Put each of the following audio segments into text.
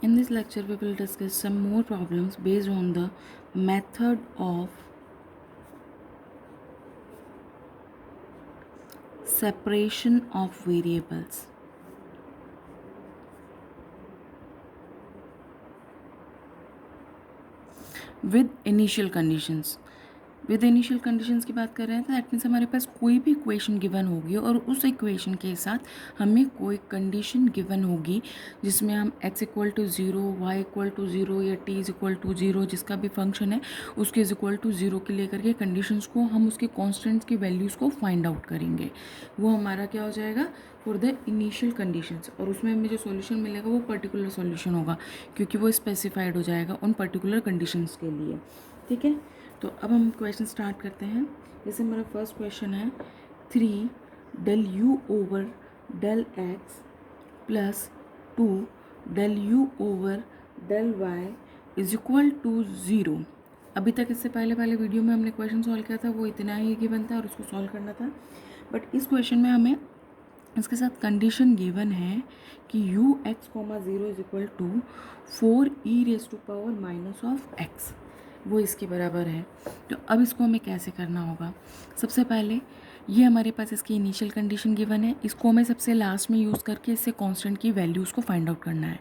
In this lecture, we will discuss some more problems based on the method of separation of variables. With initial conditions. With initial conditions की बात कर रहे हैं तो that means हमारे पास कोई भी इक्वेशन गिवन होगी और उस इक्वेशन के साथ हमें कोई कंडीशन गिवन होगी जिसमें हम x equal to zero, y equal to zero या t is equal to zero, जिसका भी फंक्शन है उसके इज इक्वल टू ज़ीरो के लेकर के कंडीशंस को हम उसके कॉन्स्टेंट्स की वैल्यूज़ को फाइंड आउट करेंगे। वो हमारा क्या हो जाएगा फॉर द इनिशियल कंडीशंस, और उसमें हमें जो सॉल्यूशन मिलेगा वो पर्टिकुलर सॉल्यूशन होगा क्योंकि वो स्पेसिफाइड हो जाएगा उन पर्टिकुलर कंडीशंस के लिए। ठीक है, तो अब हम क्वेश्चन स्टार्ट करते हैं। जैसे हमारा फर्स्ट क्वेश्चन है 3 del u over del x plus 2 del u over del y is equal to 0। अभी तक इससे पहले वाले वीडियो में हमने क्वेश्चन सॉल्व किया था, वो इतना ही गिवन था और उसको सॉल्व करना था। बट इस क्वेश्चन में हमें इसके साथ कंडीशन गिवन है कि u x, 0 is equal to 4e raise to power minus of x, वो इसके बराबर है। तो अब इसको हमें कैसे करना होगा? सबसे पहले ये हमारे पास इसकी इनिशियल कंडीशन गिवन है, इसको हमें सबसे लास्ट में यूज़ करके इससे कांस्टेंट की वैल्यूज़ को फाइंड आउट करना है।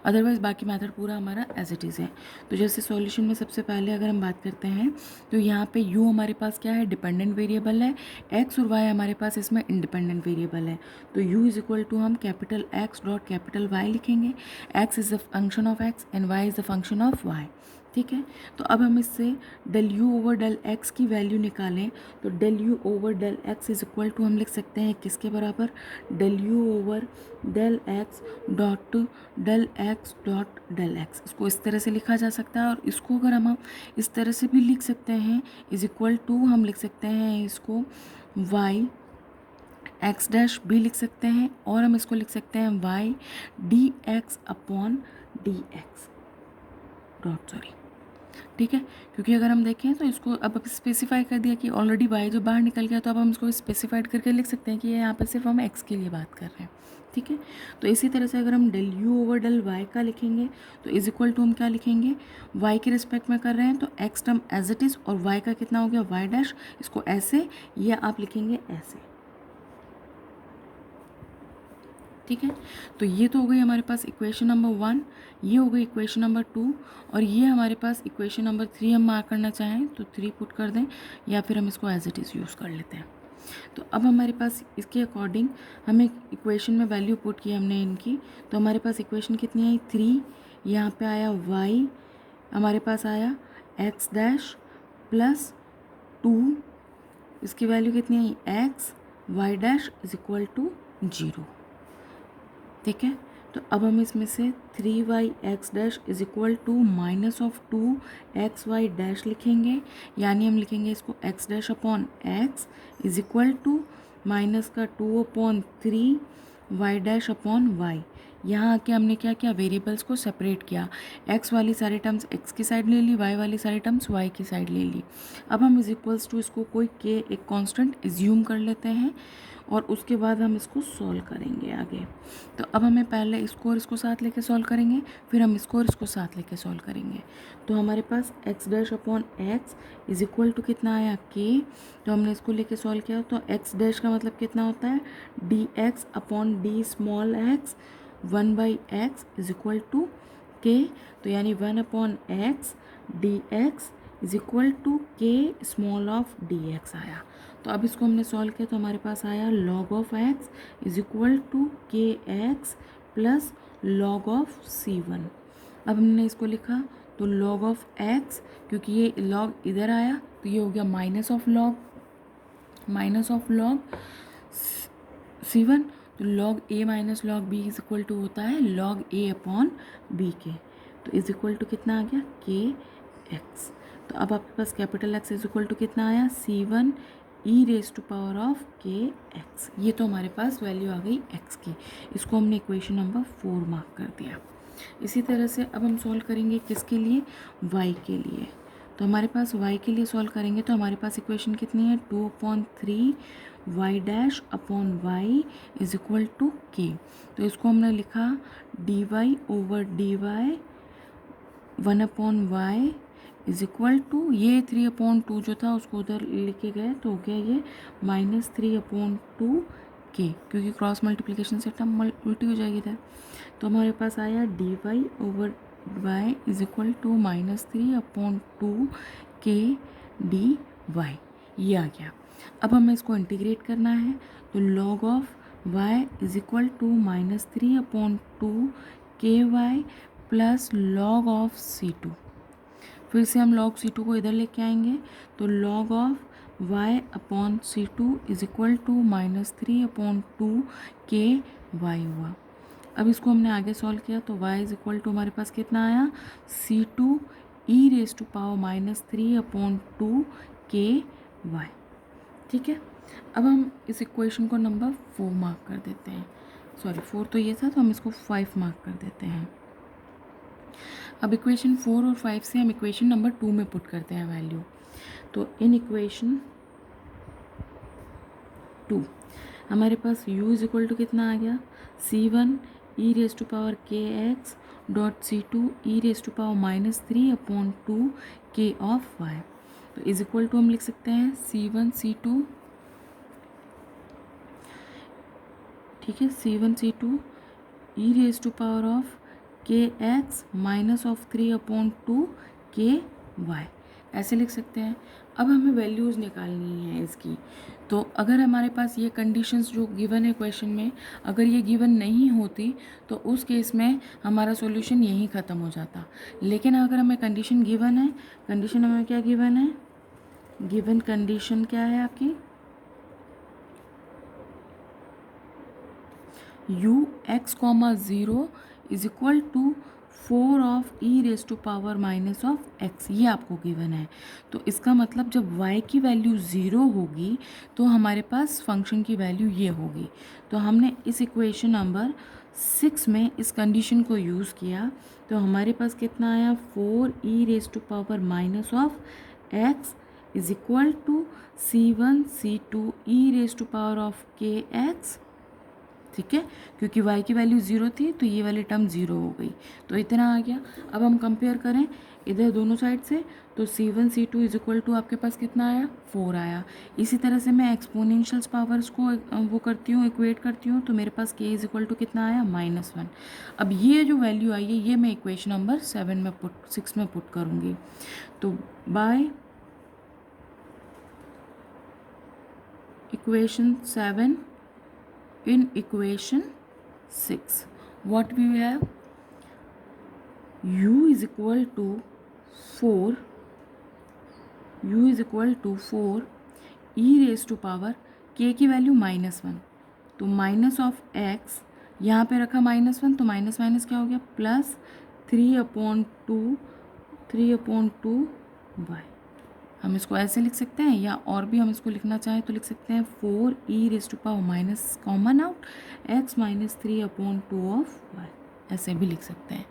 अदरवाइज़ बाकी मेथड पूरा हमारा एज इट इज़ है। तो जैसे सॉल्यूशन में सबसे पहले अगर हम बात करते हैं तो यहाँ पे u हमारे पास क्या है, डिपेंडेंट वेरिएबल है, x और y हमारे पास इसमें इंडिपेंडेंट वेरिएबल है। तो u इज इक्वल टू हम capital X dot capital Y लिखेंगे। x is the function of x and y is the function of y। ठीक है, तो अब हम इससे del u over del x की वैल्यू निकालें तो del u over del x is equal to हम लिख सकते हैं किसके बराबर, del u over del x dot del x dot del x। इसको इस तरह से लिखा जा सकता है और इसको अगर हम इस तरह से भी लिख सकते हैं इज इक्वल टू हम लिख सकते हैं इसको y x डैश भी लिख सकते हैं और हम इसको लिख सकते हैं y D x upon D x dot sorry. ठीक है, क्योंकि अगर हम देखें तो इसको अब स्पेसिफाई कर दिया कि ऑलरेडी y जो बाहर निकल गया, तो अब हम इसको स्पेसिफाइड करके लिख सकते हैं कि ये यहाँ पे सिर्फ हम x के लिए बात कर रहे हैं। ठीक है, तो इसी तरह से अगर हम del u over del y का लिखेंगे तो इज इक्वल टू हम क्या लिखेंगे, y के रिस्पेक्ट में कर रहे हैं तो x term as it is और y का कितना हो गया y डैश, इसको ऐसे या आप लिखेंगे ऐसे। ठीक है, तो ये तो हो गई हमारे पास इक्वेशन नंबर 1, ये हो गई इक्वेशन नंबर 2 और ये हमारे पास इक्वेशन नंबर 3 हम मार्क करना चाहें तो 3 पुट कर दें या फिर हम इसको एज इट इज़ यूज़ कर लेते हैं। तो अब हमारे पास इसके अकॉर्डिंग हमें इक्वेशन में वैल्यू पुट की हमने इनकी, तो हमारे पास इक्वेशन कितनी आई 3, यहाँ पे आया y, हमारे पास आया x डैश प्लस 2, इसकी वैल्यू कितनी आई x, y dash is equal to 0। ठीक है, तो अब हम इसमें से 3y(x) dash is equal to minus of 2xy dash लिखेंगे, यानी हम लिखेंगे इसको x dash upon x is equal to minus का 2/3 y डैश अपॉन y। यहाँ आके हमने क्या किया, वेरिएबल्स को सेपरेट किया, x वाली सारी टर्म्स x की साइड ले ली, y वाली सारी टर्म्स y की साइड ले ली। अब हम इज इक्वल्स टू इसको कोई k एक कांस्टेंट एज्यूम कर लेते हैं और उसके बाद हम इसको सॉल्व करेंगे आगे। तो अब हमें पहले इसको और इसको साथ लेके सॉल्व करेंगे, फिर हम इसको और इसको साथ लेके सॉल्व करेंगे। तो हमारे पास x dash upon x is equal to कितना आया k, तो हमने इसको लेके सॉल्व किया तो x डैश का मतलब कितना होता है d x upon d small x 1/x is equal to k, तो यानी 1/x d x is equal to k small of d x आया। तो अब इसको हमने सॉल्व किया तो हमारे पास आया log of x is equal to k x plus log of c1। अब हमने इसको लिखा तो log ऑफ x, क्योंकि ये log इधर आया तो ये हो गया माइनस ऑफ लॉग c1, तो log a minus log b is equal to होता है log a अपॉन b के, तो इज इक्वल टू कितना आ गया के एक्स। तो अब आपके पास capital X is equal to कितना आया c1 e raise to power of k x. ये तो हमारे पास वैल्यू आ गई x की, इसको हमने इक्वेशन नंबर 4 मार्क कर दिया। इसी तरह से अब हम सॉल्व करेंगे किसके लिए, y के लिए। तो हमारे पास y के लिए सॉल्व करेंगे तो हमारे पास इक्वेशन कितनी है, 2/3 y dash upon y is equal to k। तो इसको हमने लिखा dy over dy 1/y is equal to, ये 3/2 जो था उसको उधर लेके गए तो हो गया ये -3/2 k, क्योंकि क्रॉस मल्टीप्लिकेशन से टर्म उल्टी हो जाएगी इधर। तो हमारे पास आया dy over y is equal to -3/2 k dy, ये आ गया। अब हमें इसको इंटीग्रेट करना है तो log of y is equal to -3/2 ky plus log of c2। फिर से हम log c2 को इधर लेके आएंगे तो log of y upon c2 is equal to -3/2 ky हुआ। अब इसको हमने आगे सॉल्व किया तो y इज इक्वल टू हमारे पास कितना आया, c2 e⁻³ -3/2 ky। ठीक है, अब हम इस इक्वेशन को नंबर 4 मार्क कर देते हैं, सॉरी 4 तो ये था, तो हम इसको 5 मार्क कर देते हैं। अब इक्वेशन 4 और 5 से हम इक्वेशन नंबर 2 में पुट करते हैं वैल्यू। तो इन इक्वेशन 2 हमारे पास u इज इक्वल टू कितना आ गया, c1 e⁻kx dot c2 e⁻³ k of y। तो इज इक्वल टू हम लिख सकते हैं c1 c2, ठीक है, c1 c2 e⁻kx minus of 3/2 ky, ऐसे लिख सकते हैं। अब हमें वैल्यूज़ निकालनी है इसकी। तो अगर हमारे पास ये कंडीशंस जो गिवन है क्वेश्चन में, अगर ये गिवन नहीं होती तो उस केस में हमारा सॉल्यूशन यहीं ख़त्म हो जाता। लेकिन अगर हमें कंडीशन गिवन है, कंडीशन हमें क्या गिवन है, गिवन कंडीशन क्या है आपकी, u(x,0) is equal to 4 of e⁻⁻x, ये आपको गिवन है। तो इसका मतलब जब y की वैल्यू 0 होगी तो हमारे पास फंक्शन की वैल्यू ये होगी। तो हमने इस इक्वेशन नंबर 6 में इस कंडीशन को यूज़ किया तो हमारे पास कितना आया, 4 e⁻⁻x is equal to c1 c2 e⁻kx, ठीक है, क्योंकि y की वैल्यू 0 थी तो ये वाली टर्म 0 हो गई, तो इतना आ गया। अब हम कंपेयर करें इधर दोनों साइड से तो c1 c2 is equal to आपके पास कितना आया, 4 आया। इसी तरह से मैं एक्सपोनेंशियल्स पावर्स को वो करती हूँ, इक्वेट करती हूँ, तो मेरे पास k इज इक्वल टू कितना आया, -1। अब ये जो वैल्यू आई है ये मैं इक्वेशन नंबर 6 में पुट करूँगी। तो by equation 7 in equation 6 what we have, u is equal to 4 e⁻, k की वैल्यू -1, तो माइनस ऑफ x यहाँ पे रखा -1 तो माइनस माइनस क्या हो गया, प्लस 3/2 y। हम इसको ऐसे लिख सकते हैं या और भी हम इसको लिखना चाहें तो लिख सकते हैं 4 e⁻, common out x minus 3/2 of y, ऐसे भी लिख सकते हैं।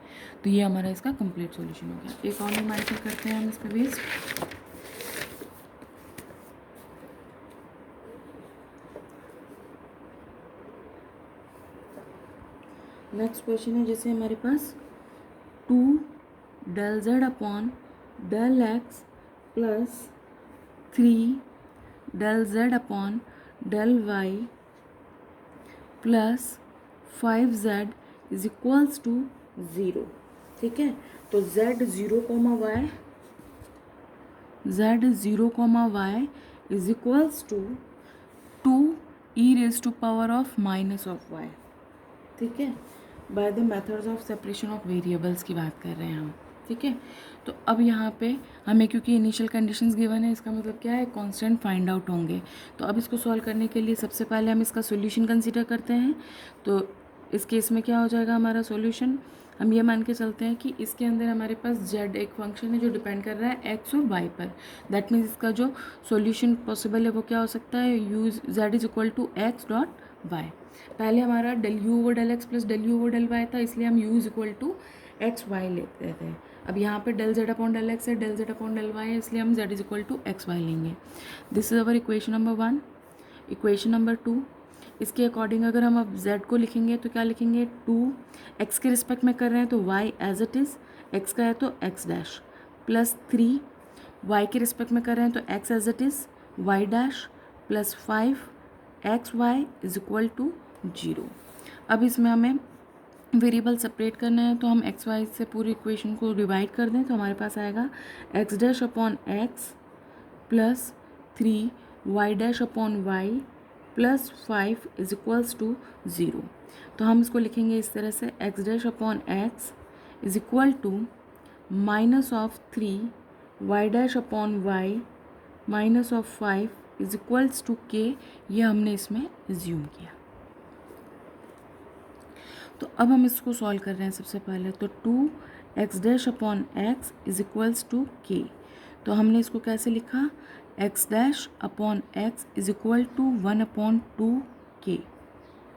तो ये हमारा इसका कंप्लीट सॉल्यूशन हो गया। एक और न्यूमेरिकल करते हैं हम इसका बेस। नेक्स्ट क्वेश्चन है, जैसे हमारे पास 2 del z upon del x plus 3 del z upon del y plus 5z is equals to 0, ठीक है। तो z 0, y is equals to 2 e⁻⁻y, ठीक है। By the methods of separation of variables की बात कर रहे हैं हम, ठीक है। तो अब यहाँ पे हमें क्योंकि इनिशियल कंडीशंस गिवन है, इसका मतलब क्या है, कांस्टेंट फाइंड आउट होंगे। तो अब इसको सॉल्व करने के लिए सबसे पहले हम इसका सॉल्यूशन कंसीडर करते हैं। तो इस केस में क्या हो जाएगा हमारा सॉल्यूशन, हम ये मान के चलते हैं कि इसके अंदर हमारे पास z एक फंक्शन है जो डिपेंड कर रहा है x और y पर। दैट मीन्स इसका जो सॉल्यूशन पॉसिबल है वो क्या हो सकता है, z is equal to x dot y। पहले हमारा del u over del x plus del u over del y था, इसलिए हम u is equal to x y लेते थे। अब यहाँ पे del z upon del x है, del z upon del y है, इसलिए हम z is equal to x y लेंगे। This is our equation number 1। Equation number 2, इसके अकॉर्डिंग अगर हम अब z को लिखेंगे तो क्या लिखेंगे, 2 x के रिस्पेक्ट में कर रहे हैं तो y as it is, x का है तो x डैश, प्लस 3 y के रिस्पेक्ट में कर रहे हैं तो x as it is, y dash, plus 5 x y is equal to 0। अब इसमें हमें वेरिएबल सेपरेट करना है, तो हम एक्स वाई से पूरी इक्वेशन को डिवाइड कर दें तो हमारे पास आएगा x dash upon x plus 3 y dash upon y plus 5 is equals to 0। तो हम इसको लिखेंगे इस तरह से, x dash upon x is equal to minus of 3 y dash upon y minus of 5 is equals to k. ये हमने इसमें एज्यूम किया। तो अब हम इसको सॉल्व कर रहे हैं सबसे पहले, तो 2 x dash upon x is equals to k. तो हमने इसको कैसे लिखा, x dash upon x is equal to 1 upon 2 k.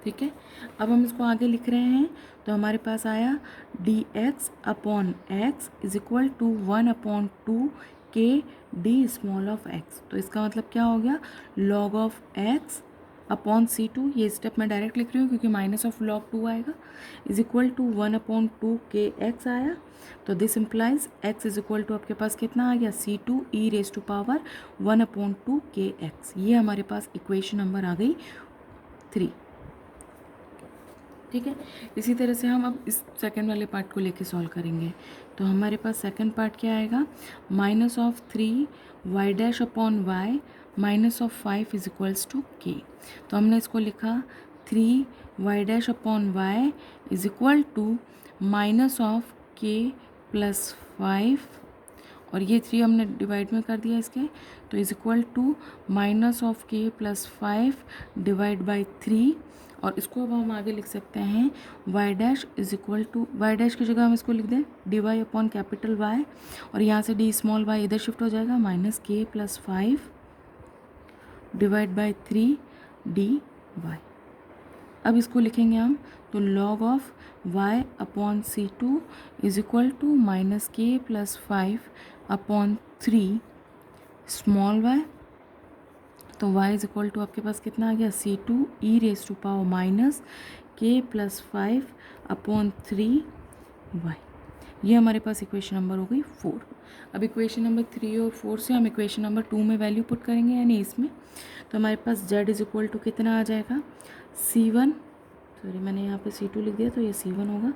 ठीक है, अब हम इसको आगे लिख रहे हैं तो हमारे पास आया d x upon x is equal to 1 upon 2 k D small of x. तो इसका मतलब क्या हो गया, log of x upon c2, ये स्टेप मैं डायरेक्ट लिख रही हूँ क्योंकि माइनस ऑफ लॉग 2 आएगा, is equal to 1 upon 2 k x आया। तो this implies x is equal to आपके पास कितना आ गया, c2 e raise to power 1 upon 2 k x. ये हमारे पास इक्वेशन नंबर आ गई 3। ठीक है, इसी तरह से हम अब इस सेकंड वाले पार्ट को लेके सॉल्व करेंगे। तो हमारे पास सेकंड पार्ट क्या आएगा, minus of 3 y dash upon y minus of 5 is equals to k. तो हमने इसको लिखा 3 y dash upon y is equal to minus of k plus 5, और ये 3 हमने डिवाइड में कर दिया इसके, तो is equal to minus of k plus 5 divide by 3। और इसको अब हम आगे लिख सकते हैं y dash is equal to, y dash की जगह हम इसको लिख दें d y upon capital y, और यहाँ से डी स्मॉल y इधर शिफ्ट हो जाएगा, minus k plus 5 divide by 3 d y. अब इसको लिखेंगे हम, तो log of y upon c2 is equal to minus k plus 5 upon 3 small y। तो y इज इक्वल टू आपके पास कितना आ गया, c2 e raise to power minus k plus 5 upon 3 y। ये हमारे पास इक्वेशन नंबर हो गई 4। अब इक्वेशन नंबर 3 और 4 से हम इक्वेशन नंबर 2 में वैल्यू पुट करेंगे, यानी इसमें। तो हमारे पास z इज इक्वल टू कितना आ जाएगा, c1, सॉरी मैंने यहाँ पे c2 लिख दिया तो ये c1 होगा,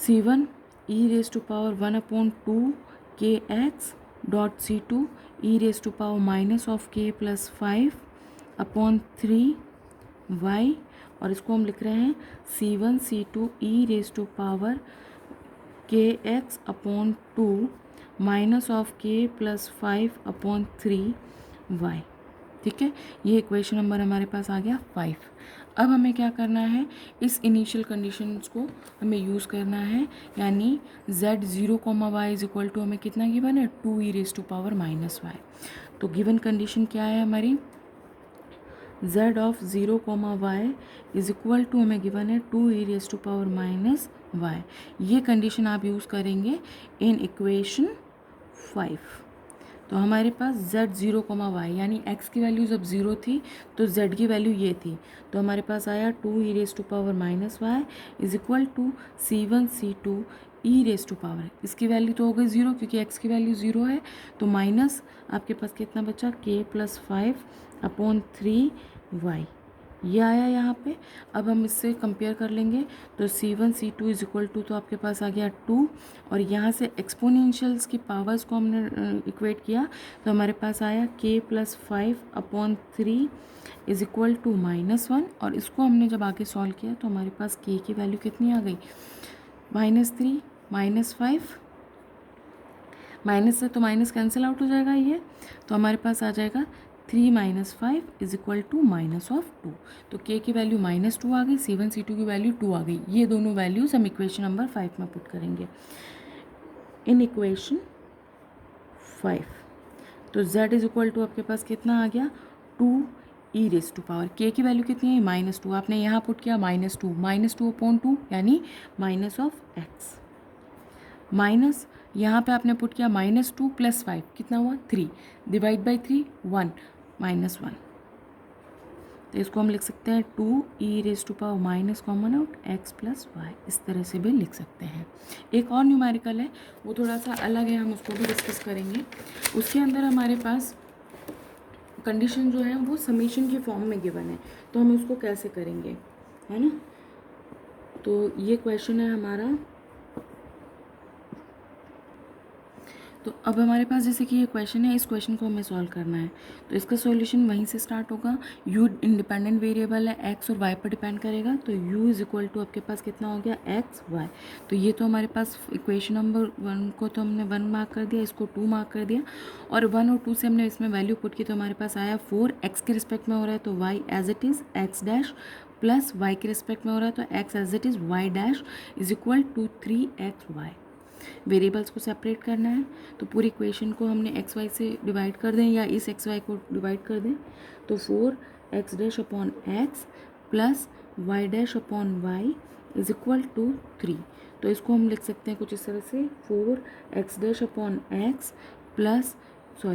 c1 e raise to power 1 upon 2 k x dot c2 e raise to power minus of k plus 5 upon 3 y. और इसको हम लिख रहे हैं c1 c2 e raise to power k x upon 2 minus of k plus 5 upon 3 y. ठीक है, ये equation number हमारे पास आ गया 5। अब हमें क्या करना है, इस इनिशियल कंडीशंस को हमें यूज़ करना है, यानी z 0 y is equal to हमें कितना गिवन है, 2 e raise to power minus y. तो गिवन कंडीशन क्या है हमारी, z of 0 y is equal to हमें गिवन है 2 e raise to power minus y. ये कंडीशन आप यूज़ करेंगे इन इक्वेशन 5। तो हमारे पास z 0 y, यानी x की वैल्यू जब 0 थी तो z की वैल्यू ये थी, तो हमारे पास आया 2 e raise to power minus y is equal to c1 c2 e raise to power, इसकी वैल्यू तो हो गई 0 क्योंकि x की वैल्यू 0 है, तो माइनस आपके पास कितना बचा, k प्लस 5 अपॉन 3 वाई, ये आया यहाँ पे। अब हम इससे कंपेयर कर लेंगे, तो c1 c2 is equal to, तो आपके पास आ गया 2, और यहाँ से एक्सपोनेंशियल्स की पावर्स को हमने इक्वेट किया, तो हमारे पास आया k plus 5 upon 3 is equal to -1, और इसको हमने जब आगे सॉल्व किया तो हमारे पास k की वैल्यू कितनी आ गई, -3 -5, माइनस से तो माइनस कैंसिल आउट हो जाएगा ये, तो हमारे पास आ जाएगा 3 - 5 is equal to minus of 2। तो k की वैल्यू -2 आ गई, c1 c2 की वैल्यू 2 आ गई। ये दोनों वैल्यूज़ हम इक्वेशन नंबर 5 में पुट करेंगे इन इक्वेशन 5। तो z इज इक्वल टू आपके पास कितना आ गया, 2 e raise to power, k की वैल्यू कितनी है, -2, आपने यहाँ पुट किया -2 अपॉन 2 यानी माइनस ऑफ x। माइनस यहाँ पे आपने पुट किया -2 + 5 कितना हुआ 3, डिवाइड बाई 3 1 -1, तो इसको हम लिख सकते हैं 2e⁻⁻ common out x + y, इस तरह से भी लिख सकते हैं। एक और न्यूमेरिकल है, वो थोड़ा सा अलग है, हम उसको भी डिस्कस करेंगे। उसके अंदर हमारे पास कंडीशन जो है वो समेशन की फॉर्म में गिवन है, तो हम उसको कैसे करेंगे, है ना। तो ये क्वेश्चन है हमारा। तो अब हमारे पास जैसे कि ये क्वेश्चन है, इस क्वेश्चन को हमें सॉल्व करना है, तो इसका सॉल्यूशन वहीं से स्टार्ट होगा। u इंडिपेंडेंट वेरिएबल है, x और y पर डिपेंड करेगा, तो u = आपके पास कितना हो गया x y। तो ये तो हमारे पास इक्वेशन नंबर 1 को तो हमने 1 मार्क कर दिया, इसको 2 मार्क कर दिया, और 1 और 2 से हमने इसमें वैल्यू पुट की, तो हमारे पास आया 4, x के रिस्पेक्ट में हो रहा है तो y as it is x dash, plus y के रिस्पेक्ट में हो रहा है तो x as it is y dash = 3xy। Variables को सेपरेट करना है, तो पूरी इक्वेशन को हमने एक्स वाई से डिवाइड कर दें या इस एक्स वाई को डिवाइड कर दें, तो 4x' प्लस y' = 3। तो इसको हम लिख सकते हैं कुछ इस तरह से 4x' plus =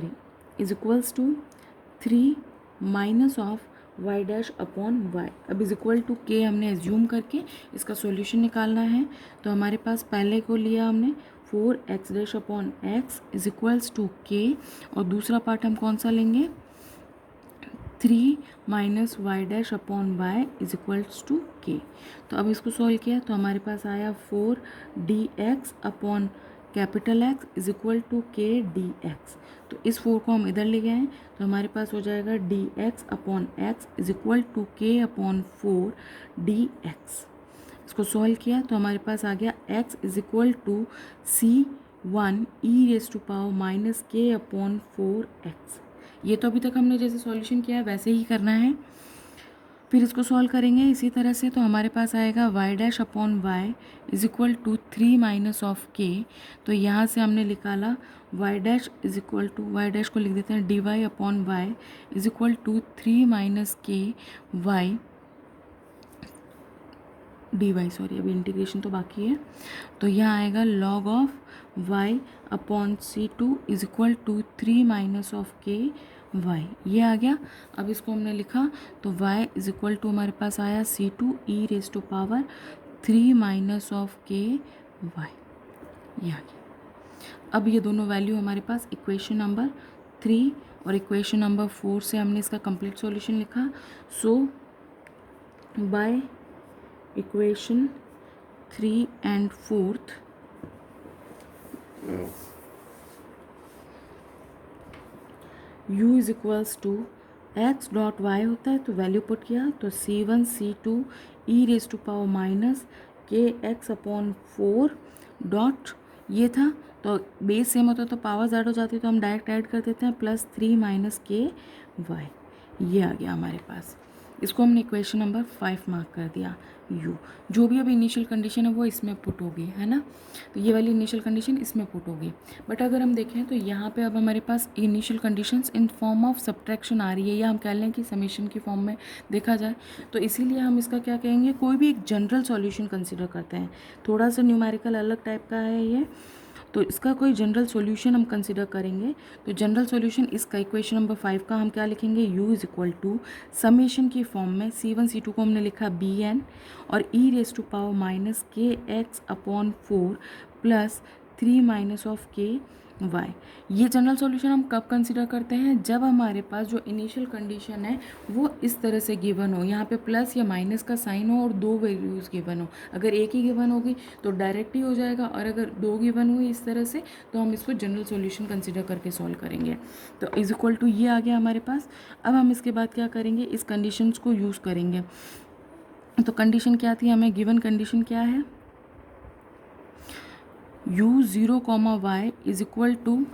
3 minus of y'/y। अब =k हमने एज्यूम करके इसका सॉल्यूशन निकालना है, तो हमारे पास पहले को लिया हमने 4x' = k, और दूसरा पार्ट हम कौन सा लेंगे 3 माइनस y'/y = k। तो अब इसको सॉल्व किया तो हमारे पास आया 4dx upon X = k dx। तो इस 4 को हम इधर ले गए हैं, तो हमारे पास हो जाएगा dx upon x = k/4 dx। इसको सॉल्व किया तो हमारे पास आ गया x = c1e⁻⁻k/4x। ये तो अभी तक हमने जैसे सॉल्यूशन किया है वैसे ही करना है। फिर इसको सॉल्व करेंगे इसी तरह से, तो हमारे पास आएगा y' upon y = 3 minus of k। तो यहाँ से हमने निकाला y' को लिख देते हैं dy upon y = 3 minus k y dy, अभी इंटीग्रेशन तो बाकी है। तो यहाँ आएगा log of y upon c2 = 3 minus of k y, ये आ गया। अब इसको हमने लिखा तो y = हमारे पास आया c2e⁻³ 3 minus of k y, ये आ गया। अब ये दोनों वैल्यू हमारे पास इक्वेशन नंबर 3 और इक्वेशन नंबर 4 से हमने इसका कंप्लीट सॉल्यूशन लिखा। So by equation 3 and 4 u = x dot y होता है, तो वैल्यू पुट किया तो c1 c2 e⁻kx/4 डॉट, ये था तो बेस सेम होता तो पावर्स ऐड हो जाती, तो हम डायरेक्ट ऐड कर देते हैं प्लस 3 माइनस k y, ये आ गया हमारे पास। इसको हमने इक्वेशन नंबर 5 मार्क कर दिया। u जो भी अभी इनिशियल कंडीशन है वो इसमें पुट होगी, है ना, तो ये वाली इनिशियल कंडीशन इसमें पुट होगी। बट अगर हम देखें तो यहाँ पे अब हमारे पास initial conditions in form of subtraction आ रही है, या हम कह लें कि समेशन की फॉर्म में देखा जाए, तो इसीलिए हम इसका क्या कहेंगे, कोई भी एक जनरल सॉल्यूशन कंसिडर करते हैं। थोड़ा सा न्यूमेरिकल अलग टाइप का है ये, तो इसका कोई जनरल सॉल्यूशन हम कंसिडर करेंगे। तो जनरल सॉल्यूशन इसका इक्वेशन नंबर 5 का हम क्या लिखेंगे, u = समेशन की फॉर्म में c1 c2 को हमने लिखा bn और e⁻⁻kx/4 plus 3 minus of k y। ये जनरल सॉल्यूशन हम कब कंसिडर करते हैं, जब हमारे पास जो इनिशियल कंडीशन है वो इस तरह से गिवन हो, यहाँ पे प्लस या माइनस का साइन हो और 2 वैल्यूज़ गिवन हो। अगर एक ही गिवन होगी तो डायरेक्ट ही हो जाएगा, और अगर 2 गिवन हुई इस तरह से तो हम इसको जनरल सॉल्यूशन कंसिडर करके सॉल्व करेंगे। तो = ये आ गया हमारे पास। अब हम इसके बाद क्या करेंगे, इस कंडीशंस को यूज़ करेंगे। तो कंडीशन क्या थी, हमें गिवन कंडीशन क्या है, u0, y =4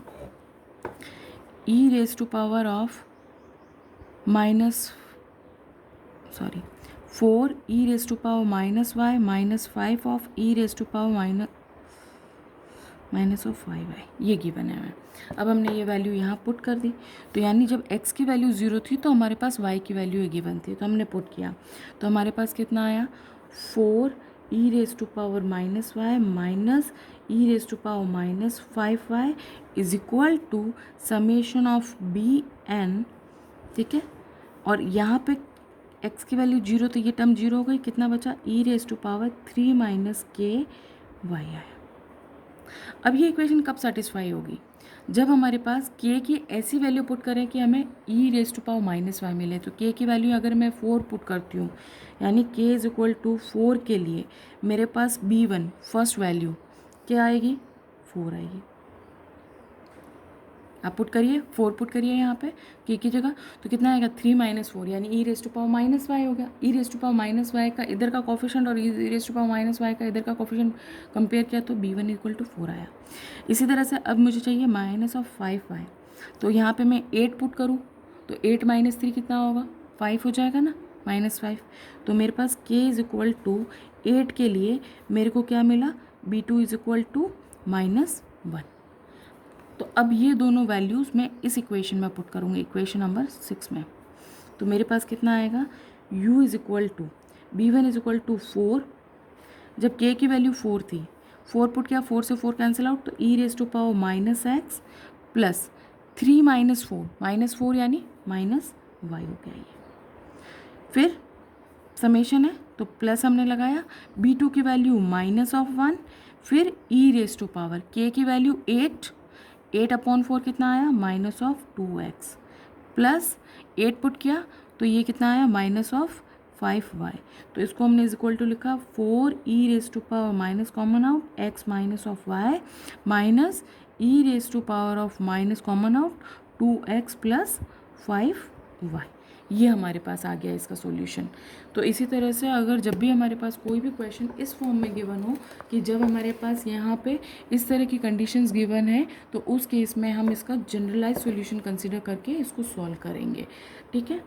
e⁻−y minus 5 of e⁻−5y, ये गिवन है हमें। अब हमने ये वैल्यू यहाँ पुट कर दी, तो यानी जब x की वैल्यू 0 थी तो हमारे पास y की वैल्यू गिवन थी, तो हमने पुट किया, तो हमारे पास कितना आया 4 e raise to power minus y minus e raise to power minus 5y is equal to summation of b n, ठीक है। और यहाँ पे x की वैल्यू 0 तो ये टर्म 0 हो गई, कितना बचा, ई रेज टू पावर 3 माइनस के वाई आया। अब ये इक्वेशन कब सेटिस्फाई होगी, जब हमारे पास k की ऐसी वैल्यू पुट करें कि हमें e raise to power minus y मिले। तो k की वैल्यू अगर मैं 4 पुट करती हूँ, यानी k इज इक्वल टू 4 के लिए मेरे पास b1 फर्स्ट वैल्यू क्या आएगी, 4 आएगी। आप पुट करिए, 4 पुट करिए यहाँ पे k की जगह, तो कितना आएगा 3 माइनस 4, यानी e raise to power minus y हो गया। E raise to power minus y का इधर का कोफिशिएंट और e raise to power minus y का इधर का कोफिशिएंट कंपेयर किया तो b1 इक्वल टू 4 आया। इसी तरह से अब मुझे चाहिए माइनस ऑफ 5y, तो यहाँ पे मैं 8 पुट करूँ तो 8 माइनस 3 कितना होगा, 5 हो जाएगा ना, -5। तो मेरे पास k इज इक्वल टू 8 के लिए मेरे को क्या मिला, b2 इज इक्वल टू -1। तो अब ये दोनों वैल्यूज़ मैं इस इक्वेशन में पुट करूँगी, इक्वेशन नंबर 6 में। तो मेरे पास कितना आएगा, u is equal to b1 is equal to 4, जब k की वैल्यू 4 थी, 4 पुट किया, 4 से 4 कैंसिल आउट, तो e raise to power minus x plus 3 minus 4 यानी माइनस वाई हो गया ये। फिर समेशन है तो प्लस हमने लगाया, b2 की वैल्यू -1, फिर ई रेज टू पावर k की वैल्यू 8/4 कितना आया, -2x प्लस 8 पुट किया तो ये कितना आया, -5y। तो इसको हमने इज इक्वल टू लिखा 4 e raise to power minus common out x minus of y minus e raise to power of minus common out 2x plus 5y। ये हमारे पास आ गया इसका सॉल्यूशन। तो इसी तरह से अगर जब भी हमारे पास कोई भी क्वेश्चन इस फॉर्म में गिवन हो कि जब हमारे पास यहाँ पे इस तरह की कंडीशंस गिवन है, तो उस केस में हम इसका जनरलाइज सॉल्यूशन कंसीडर करके इसको सॉल्व करेंगे, ठीक है।